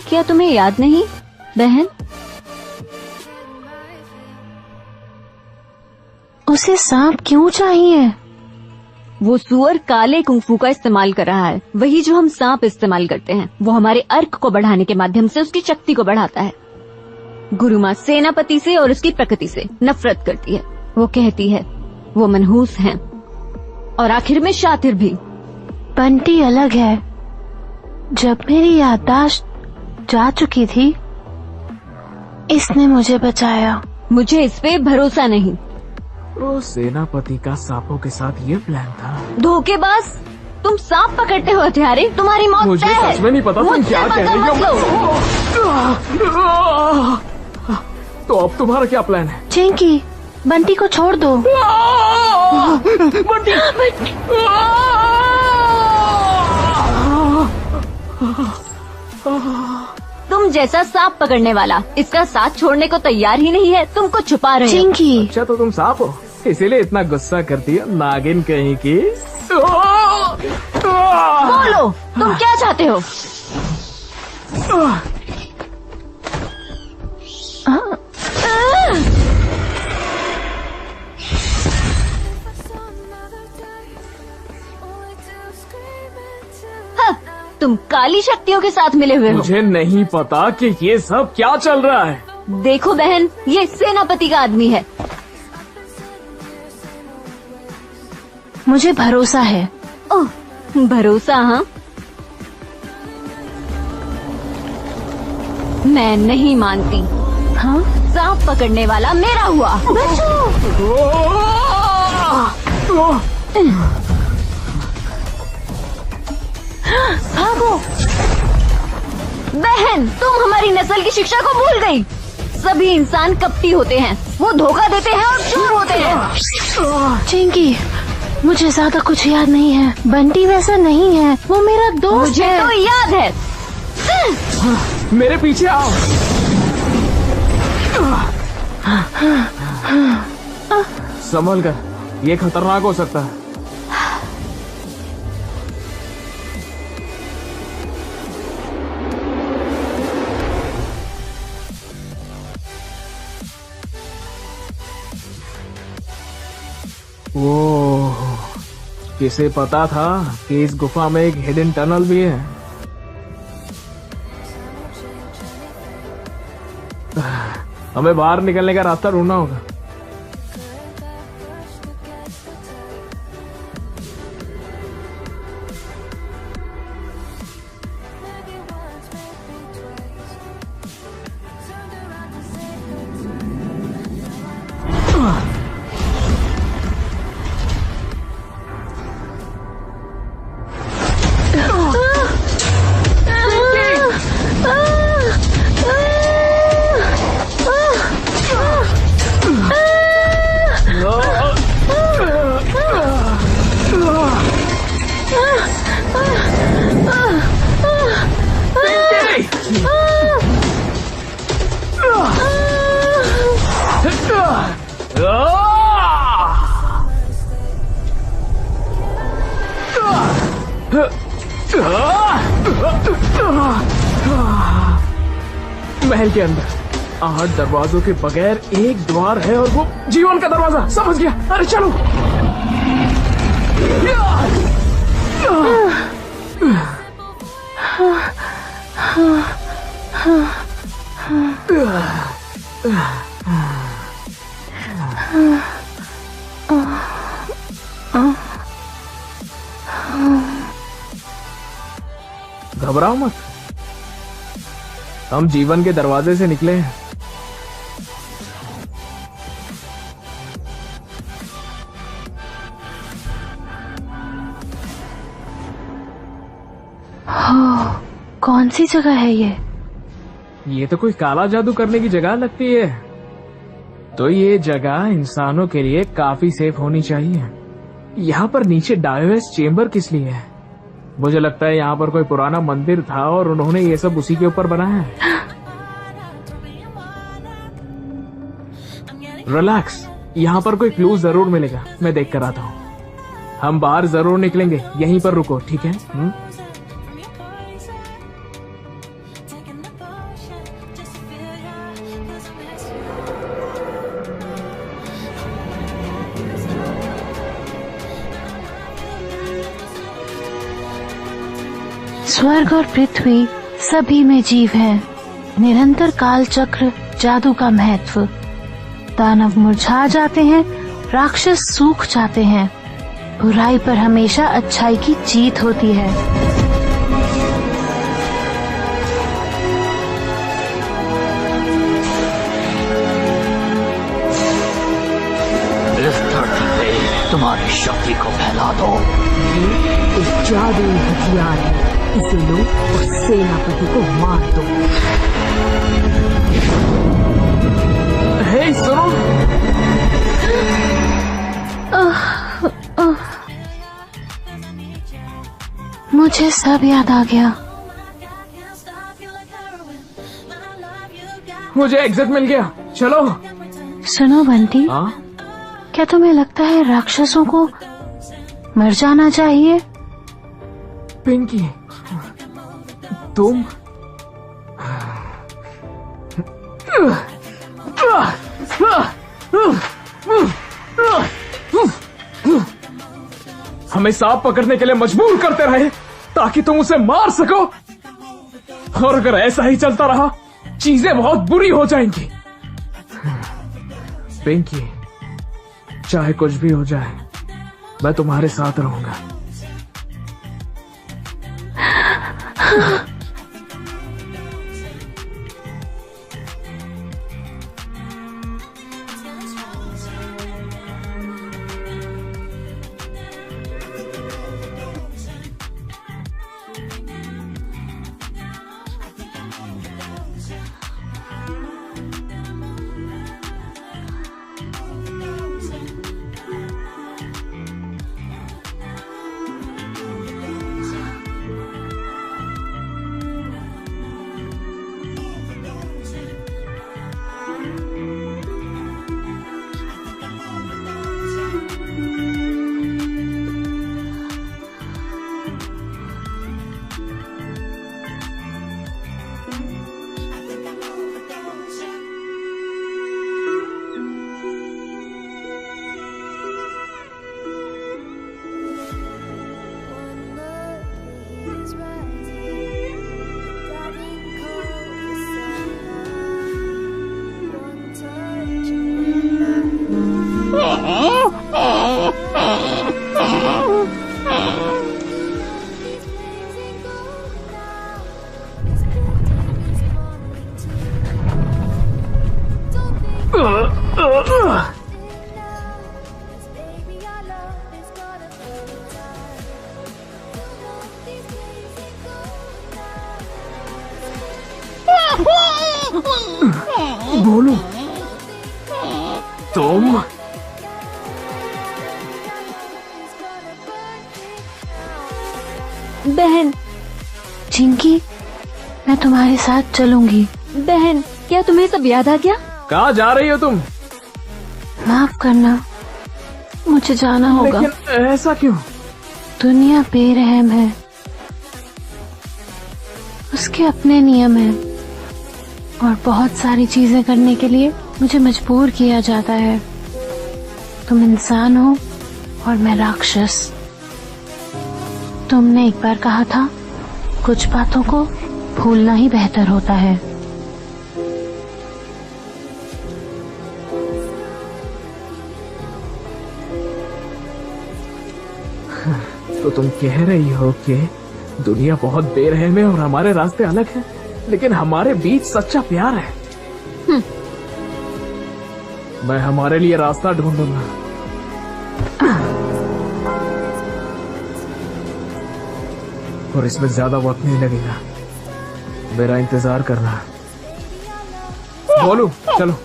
S11: क्या तुम्हें याद नहीं, बहन?
S1: उसे सांप क्यों चाहिए?
S11: वो सुअर काले कुंफू का इस्तेमाल कर रहा है, वही जो हम सांप इस्तेमाल करते हैं। वो हमारे अर्क को बढ़ाने के माध्यम से उसकी शक्ति को बढ़ाता है। गुरु माँ सेनापति से और उसकी प्रकृति से नफरत करती है। वो कहती है वो मनहूस हैं और आखिर में शातिर भी।
S1: बंटी अलग है। जब मेरी याददाश्त जा चुकी थी, इसने मुझे बचाया।
S11: मुझे इस पे भरोसा नहीं।
S6: वो सेनापति का सांपों के साथ ये प्लान था।
S11: धोखेबाज, तुम सांप पकड़ते हो हथियारे, तुम्हारी मौत
S6: मुझे
S11: तय है।
S6: सच में नहीं पता तुम क्या कह रही हो। तो अब तुम्हारा क्या प्लान है?
S1: चिंकी, बंटी को छोड़ दो।
S6: बंटी!
S11: तुम जैसा सांप पकड़ने वाला इसका साथ छोड़ने को तैयार ही नहीं है। तुमको छुपा रहे हो।
S1: चिंकी,
S6: अच्छा तो तुम सांप हो, इसीलिए इतना गुस्सा करती है, नागिन कहीं की।
S11: बोलो, तुम क्या चाहते हो? हाँ, तुम काली शक्तियों के साथ मिले हुए हो।
S6: मुझे नहीं पता कि ये सब क्या चल रहा है।
S11: देखो बहन, ये सेनापति का आदमी है।
S1: मुझे भरोसा है।
S11: ओह, भरोसा? हाँ, मैं नहीं मानती।
S1: हाँ,
S11: सांप पकड़ने वाला मेरा हुआ।
S1: भागो।
S11: बहन, तुम हमारी नस्ल की शिक्षा को भूल गई। सभी इंसान कपटी होते हैं, वो धोखा देते हैं और चोर होते हैं।
S1: चिंकी, मुझे ज्यादा कुछ याद नहीं है। बंटी वैसा नहीं है, वो मेरा दोस्त
S11: मुझे
S1: है।
S11: तो याद है।
S6: मेरे पीछे आओ। संभल कर, ये खतरनाक हो सकता है। वो किसे पता था कि इस गुफा में एक हिडन टनल भी है। हमें बाहर निकलने का रास्ता ढूंढना होगा। महल के अंदर 8 दरवाजों के बगैर एक द्वार है और वो जीवन का दरवाजा। समझ गया। अरे चलो। घबराओ मत, हम जीवन के दरवाजे से निकले हैं।
S1: कौन सी जगह है
S6: ये तो कोई काला जादू करने की जगह लगती है। तो ये जगह इंसानों के लिए काफी सेफ होनी चाहिए। यहाँ पर नीचे डायोस चेम्बर किस लिए है? मुझे लगता है यहाँ पर कोई पुराना मंदिर था और उन्होंने ये सब उसी के ऊपर बनाया है। रिलैक्स, यहाँ पर कोई क्लू जरूर मिलेगा, मैं देख कर आता हूँ। हम बाहर जरूर निकलेंगे, यहीं पर रुको, ठीक है?
S1: स्वर्ग और पृथ्वी सभी में जीव है। निरंतर काल चक्र जादू का महत्व। दानव मुरझा जाते हैं, राक्षस सूख जाते हैं। बुराई पर हमेशा अच्छाई की जीत होती है।
S5: इस धरती पे तुम्हारी शक्ति को फैला दो।
S2: एक जादुई हथियार है, इसे लो और सेनापति को मार दो।
S6: हे सुनो,
S1: मुझे सब याद आ गया।
S6: मुझे एग्जिट मिल गया, चलो।
S1: सुनो बंटी, क्या तुम्हें लगता है राक्षसों को मर जाना चाहिए?
S6: पिंकी, तुम हमें सांप पकड़ने के लिए मजबूर करते रहे ताकि तुम उसे मार सको, और अगर ऐसा ही चलता रहा चीजें बहुत बुरी हो जाएंगी। पिंकी, चाहे कुछ भी हो जाए मैं तुम्हारे साथ रहूंगा। बोलो तुम।
S11: बहन।
S1: चिंकी, मैं तुम्हारे साथ चलूंगी।
S11: बहन, क्या तुम्हें सब याद आ गया?
S6: कहाँ जा रही हो तुम?
S1: माफ करना, मुझे जाना होगा।
S6: लेकिन ऐसा क्यों?
S1: दुनिया बेरहम है। उसके अपने नियम हैं और बहुत सारी चीजें करने के लिए मुझे मजबूर किया जाता है। तुम इंसान हो और मैं राक्षस। तुमने एक बार कहा था कुछ बातों को भूलना ही बेहतर होता है।
S6: तो तुम कह रही हो कि दुनिया बहुत बेरहम है और हमारे रास्ते अलग हैं, लेकिन हमारे बीच सच्चा प्यार है। मैं हमारे लिए रास्ता ढूंढूंगा। और इसमें ज्यादा वक्त नहीं लगेगा। मेरा इंतजार करना। बोलू, चलो।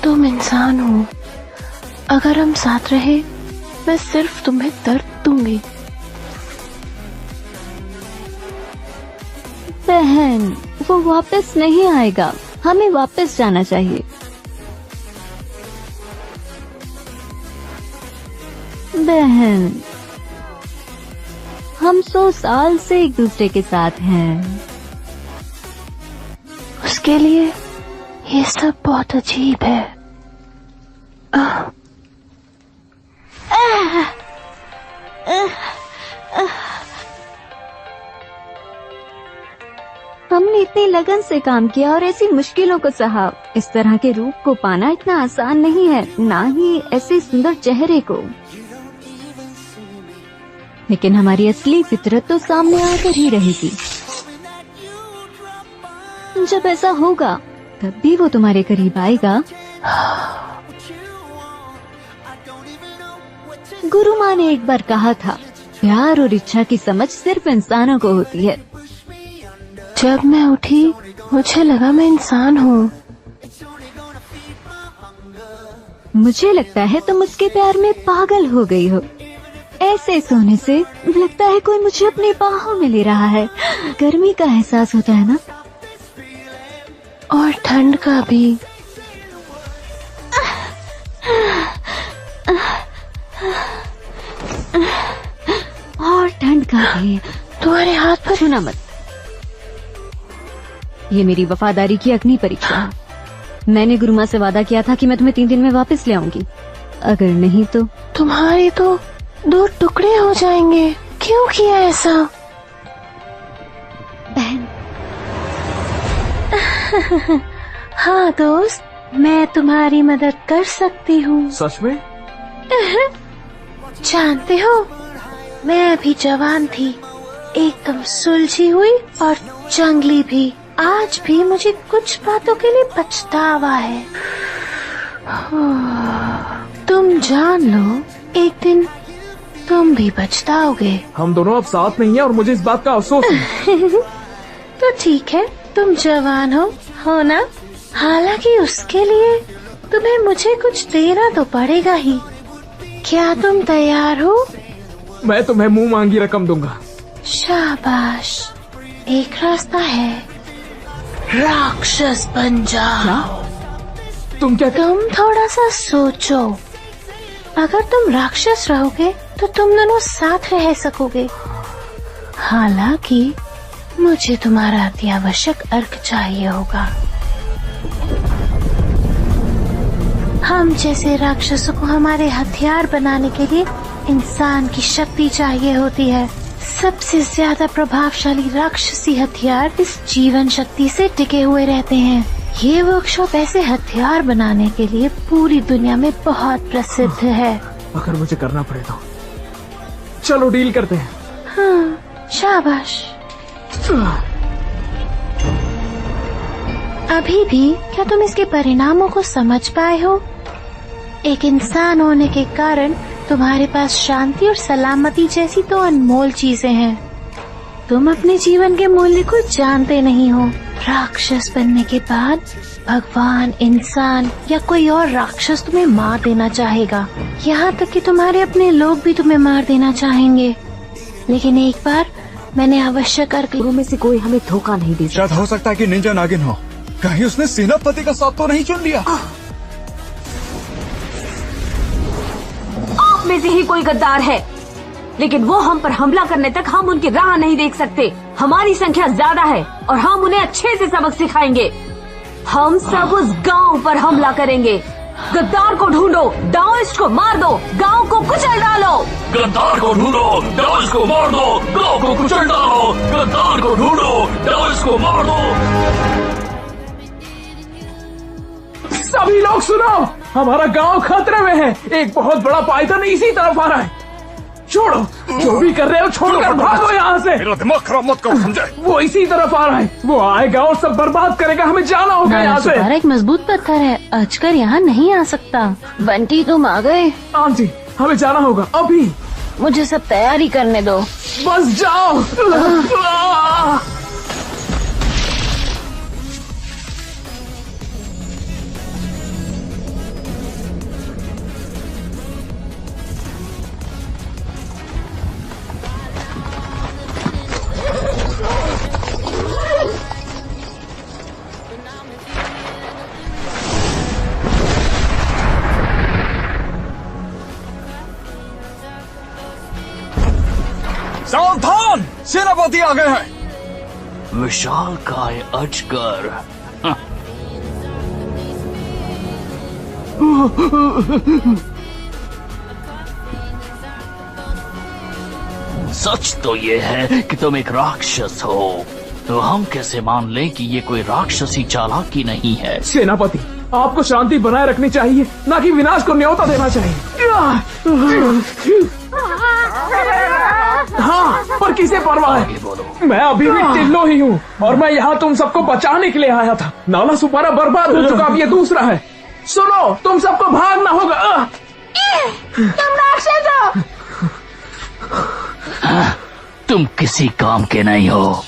S1: तुम इंसान हो। अगर हम साथ रहे मैं सिर्फ तुम्हें दर्द दूंगी।
S11: बहन, वो वापस नहीं आएगा। हमें वापस जाना चाहिए। बहन, हम 100 साल से एक दूसरे के साथ हैं।
S1: उसके लिए ये सब बहुत अजीब है।
S11: हमने इतनी लगन से काम किया और ऐसी मुश्किलों को सहा। इस तरह के रूप को पाना इतना आसान नहीं है, ना ही ऐसे सुंदर चेहरे को। लेकिन हमारी असली फितरत तो सामने आकर ही रहेगी। जब ऐसा होगा तब भी वो तुम्हारे करीब आएगा। गुरु माँ ने एक बार कहा था, प्यार और इच्छा की समझ सिर्फ इंसानों को होती है।
S1: जब मैं उठी मुझे लगा मैं इंसान हूँ।
S11: मुझे लगता है तुम उसके प्यार में पागल हो गई हो। ऐसे सोने से लगता है कोई मुझे अपनी बाहों में ले रहा है। गर्मी का एहसास होता है ना?
S1: और ठंड का भी।
S11: और ठंड का भी।
S1: तुम्हारे हाथ पर
S11: छूना मत। ये मेरी वफादारी की अग्नि परीक्षा है। मैंने गुरु माँ से वादा किया था कि मैं तुम्हें 3 दिन में वापस ले आऊंगी। अगर नहीं तो
S1: तुम्हारे तो 2 टुकड़े हो जाएंगे। क्यों किया ऐसा?
S11: बहन।
S1: हाँ दोस्त, मैं तुम्हारी मदद कर सकती हूँ।
S6: सच में?
S1: जानते हो, मैं अभी जवान थी, एकदम सुलझी हुई और जंगली भी। आज भी मुझे कुछ बातों के लिए पछतावा है। तुम जान लो, एक दिन तुम भी पछताओगे।
S6: हम दोनों अब साथ नहीं हैं और मुझे इस बात का अफसोस है।
S1: तो ठीक है, तुम जवान हो ना? हालांकि उसके लिए तुम्हें मुझे कुछ देना तो पड़ेगा ही। क्या तुम तैयार हो?
S6: मैं तुम्हें मुंह मांगी रकम दूंगा।
S1: शाबाश, एक रास्ता है, राक्षस बन जाओ।
S6: तुम
S1: थोड़ा सा सोचो। अगर तुम राक्षस रहोगे तो तुम दोनों साथ रह सकोगे। हालांकि मुझे तुम्हारा अति आवश्यक अर्घ चाहिए होगा। हम जैसे राक्षसों को हमारे हथियार बनाने के लिए इंसान की शक्ति चाहिए होती है। सबसे ज्यादा प्रभावशाली राक्षसी हथियार इस जीवन शक्ति से टिके हुए रहते हैं। ये वर्कशॉप ऐसे हथियार बनाने के लिए पूरी दुनिया में बहुत प्रसिद्ध है।
S6: अगर मुझे करना पड़े तो चलो डील करते हैं।
S1: हाँ, शाबाश। अभी भी क्या तुम इसके परिणामों को समझ पाए हो? एक इंसान होने के कारण तुम्हारे पास शांति और सलामती जैसी तो अनमोल चीजें हैं। तुम अपने जीवन के मूल्य को जानते नहीं हो। राक्षस बनने के बाद भगवान, इंसान या कोई और राक्षस तुम्हें मार देना चाहेगा। यहाँ तक कि तुम्हारे अपने लोग भी तुम्हें मार देना चाहेंगे। लेकिन एक बार मैंने आवश्यक अर्क
S2: लोगों में से कोई हमें धोखा नहीं दे सकता।
S9: शायद हो सकता है कि निंजा नागिन हो। कहीं उसने सेनापति का साथ तो नहीं चुन लिया?
S2: आप में से ही कोई गद्दार है, लेकिन वो हम पर हमला करने तक हम उनकी राह नहीं देख सकते। हमारी संख्या ज्यादा है और हम उन्हें अच्छे से सबक सिखाएंगे। हम सब उस गांव पर हमला करेंगे। गद्दार को ढूंढो, दाओइस्ट को मार दो, गांव को कुचल डालो।
S13: गद्दार को ढूंढो, दाओइस्ट को मार दो, गांव को कुचल डालो। गद्दार को ढूंढो, दाओइस्ट को मार दो।
S6: सभी लोग सुनो, हमारा गांव खतरे में है। एक बहुत बड़ा पाइथन इसी तरफ आ रहा है। छोड़ो, जो भी कर रहे हो छोड़कर भागो यहाँ से।
S9: मेरा दिमाग खराब मत करो, समझे?
S6: वो इसी तरफ आ रहा है। वो आएगा और सब बर्बाद करेगा। हमें जाना होगा यहाँ से।
S1: एक मजबूत पत्थर है, अजगर यहाँ नहीं आ सकता। बंटी तुम आ गए?
S6: हाँ जी, हमें जाना होगा अभी।
S1: मुझे सब तैयारी करने दो।
S6: बस जाओ।
S9: सावधान, सेनापति आ गए हैं।
S5: विशाल काय अजगर। सच तो ये है कि तुम एक राक्षस हो, तो हम कैसे मान लें कि ये कोई राक्षसी चालाकी नहीं है?
S6: सेनापति, आपको शांति बनाए रखनी चाहिए, न कि विनाश को न्योता देना चाहिए। हाँ, पर किसे परवाह है? मैं अभी भी टिल्लो ही हूँ और मैं यहाँ तुम सबको बचाने के लिए आया था। नाला सुपारा बर्बाद हो चुका, अब ये दूसरा है। सुनो, तुम सबको भागना होगा।
S1: तुम राक्षस हो।
S5: तुम किसी काम के नहीं हो।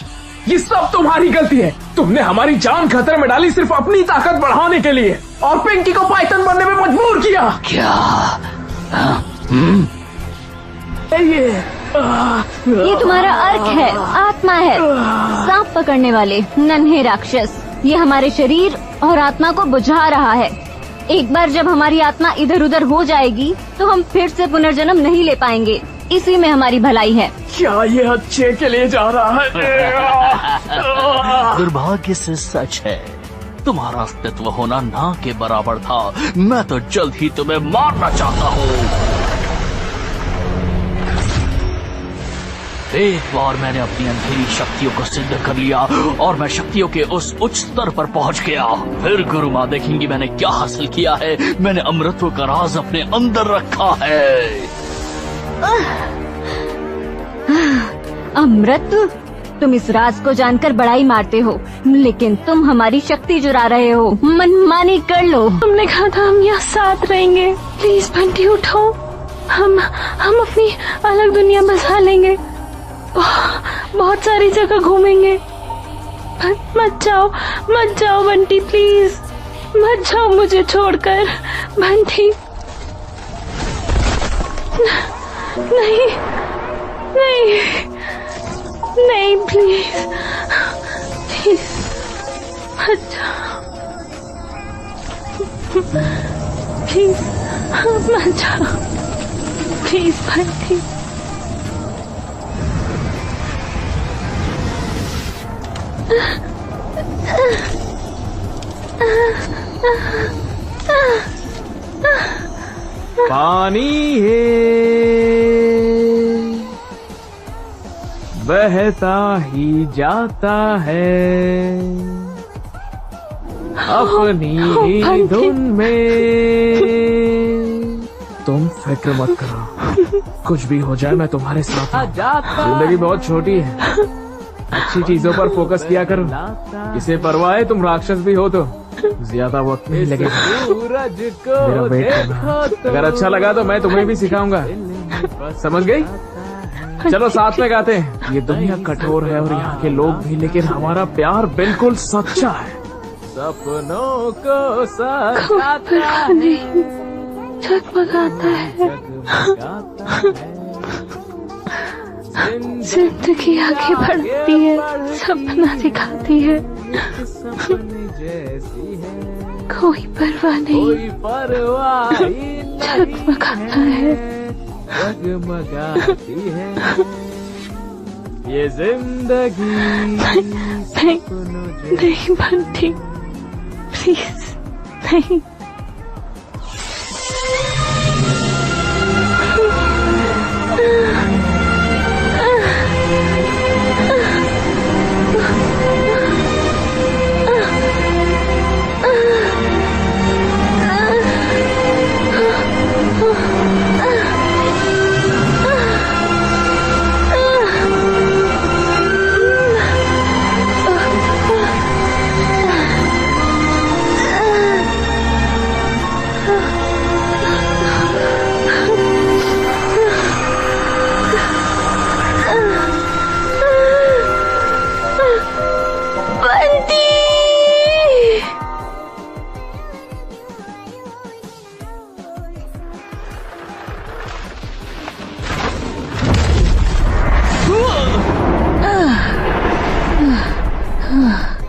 S6: ये सब तुम्हारी गलती है। तुमने हमारी जान खतरे में डाली सिर्फ अपनी ताकत बढ़ाने के लिए, और पिंकी को पाइथन बनने में मजबूर किया।
S5: क्या?
S11: ये तुम्हारा अर्क है, आत्मा है, सांप पकड़ने वाले नन्हे राक्षस। ये हमारे शरीर और आत्मा को बुझा रहा है। एक बार जब हमारी आत्मा इधर उधर हो जाएगी तो हम फिर से पुनर्जन्म नहीं ले पाएंगे। इसी में हमारी भलाई है।
S6: क्या ये अच्छे के लिए जा रहा है?
S5: दुर्भाग्य से सच है, तुम्हारा अस्तित्व होना ना के बराबर था। मैं तो जल्द ही तुम्हें मारना चाहता हूँ। एक बार मैंने अपनी अंधेरी शक्तियों को सिद्ध कर लिया और मैं शक्तियों के उस उच्च स्तर पर पहुंच गया। फिर गुरु माँ देखेंगी मैंने क्या हासिल किया है। मैंने अमृतत्व का राज अपने अंदर रखा है।
S11: अमृत, तुम इस राज को जानकर बड़ाई मारते हो, लेकिन तुम हमारी शक्ति चुरा रहे हो। मनमानी कर लो।
S1: तुमने कहा था हम यहाँ साथ रहेंगे। प्लीज बंटी उठो, हम अपनी अलग दुनिया बसा लेंगे। बहुत सारी जगह घूमेंगे। मत जाओ बंटी, प्लीज मत जाओ मुझे छोड़कर। बंटी, नहीं नहीं नहीं, प्लीज मत जाओ, प्लीज मत जाओ, प्लीज बंटी।
S6: पानी है बहता ही जाता है अपनी ही धुन में। तुम फिक्र मत करो, कुछ भी हो जाए मैं तुम्हारे साथ हूं। जिंदगी बहुत छोटी है, अच्छी चीजों पर फोकस किया करो। इसे परवाह है तुम राक्षस भी हो तो ज्यादा वक्त नहीं लगेगा। मेरा वेट करना। अगर अच्छा लगा तो मैं तुम्हें भी सिखाऊंगा, समझ गई? चलो साथ में गाते हैं। ये दुनिया कठोर है और यहाँ के लोग भी, लेकिन हमारा प्यार बिल्कुल सच्चा है। सपनों को सजाता है,
S1: जगमगाता है, जिंदगी आगे बढ़ती है, सपना दिखाती है, कोई परवाह नहीं, जगमगाता है,
S6: ये जिंदगी
S1: नहीं बंटी, प्लीज नहीं।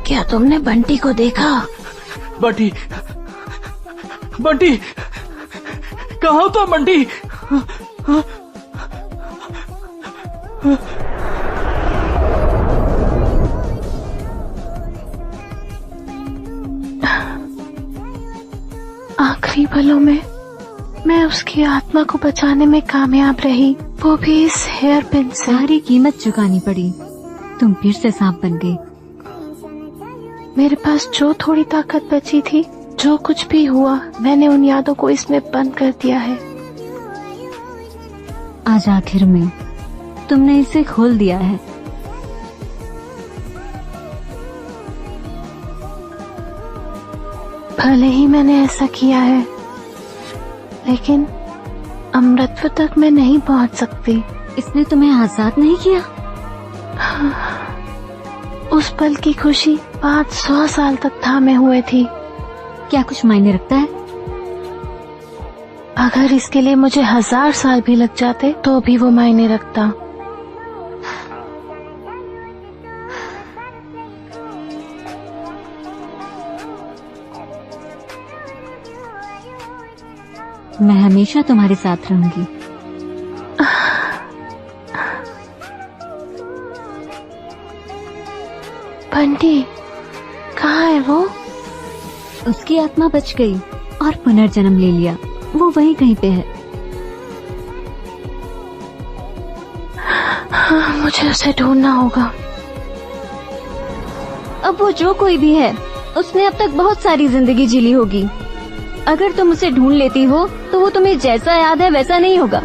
S1: क्या तुमने बंटी को देखा?
S5: बंटी, बंटी, कहाँ हो तुम बंटी?
S1: आखिरी पलों में मैं उसकी आत्मा को बचाने में कामयाब रही, वो भी इस हेयर पिन से।
S11: सारी कीमत चुकानी पड़ी, तुम फिर से सांप बन गई।
S1: मेरे पास जो थोड़ी ताकत बची थी, जो कुछ भी हुआ, मैंने उन यादों को इसमें बंद कर दिया है।
S11: आज आखिर में तुमने इसे खोल दिया है।
S1: भले ही मैंने ऐसा किया है, लेकिन अमृतत्व तक मैं नहीं पहुंच सकती।
S11: इसने तुम्हें आजाद नहीं किया?
S1: उस पल की खुशी 500 साल तक थामे हुए थी।
S11: क्या कुछ मायने रखता है?
S1: अगर इसके लिए मुझे 1000 साल भी लग जाते तो भी वो मायने रखता।
S11: मैं हमेशा तुम्हारे साथ रहूंगी।
S1: बंटी, कहाँ है वो?
S11: उसकी आत्मा बच गई और पुनर्जन्म ले लिया। वो वहीं कहीं पे है।
S1: हाँ, मुझे उसे ढूंढना होगा।
S11: अब वो जो कोई भी है, उसने अब तक बहुत सारी जिंदगी जी ली होगी। अगर तुम उसे ढूंढ लेती हो तो वो तुम्हें जैसा याद है वैसा नहीं होगा।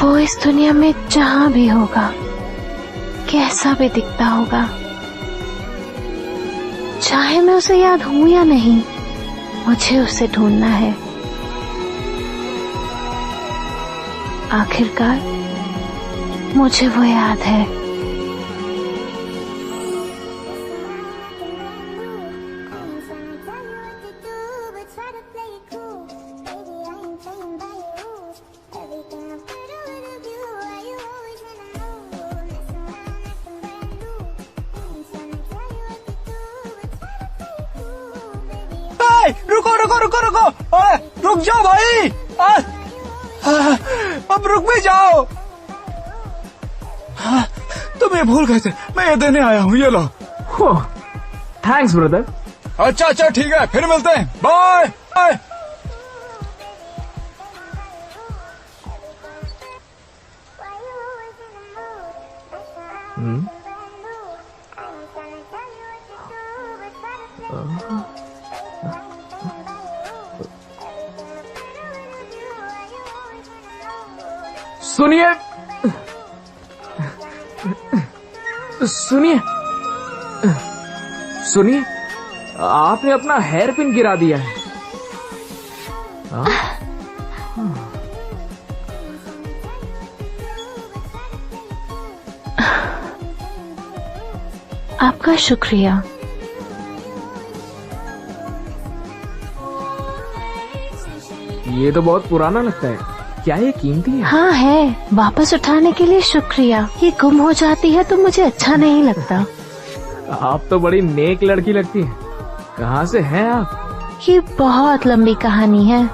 S1: वो इस दुनिया में जहाँ भी होगा, कैसा भी दिखता होगा, चाहे मैं उसे याद हूँ या नहीं, मुझे उसे ढूंढना है। आखिरकार मुझे वो याद है।
S9: रुको रुको रुको रुको, रुक जाओ भाई। अब रुक भी जाओ। तुम ये भूल गए थे, मैं ये देने आया हूँ, ये लो।
S6: Thanks brother.
S9: अच्छा अच्छा ठीक है, फिर मिलते हैं, बाय बाय।
S6: सुनिए सुनिए सुनिए, आपने अपना हेयर पिन गिरा दिया है।
S1: आपका शुक्रिया।
S6: ये तो बहुत पुराना लगता है, क्या ये कीमती है?
S1: हाँ है, वापस उठाने के लिए शुक्रिया। ये गुम हो जाती है तो मुझे अच्छा नहीं लगता।
S6: आप तो बड़ी नेक लड़की लगती है। कहाँ से हैं आप?
S1: ये बहुत लंबी कहानी है।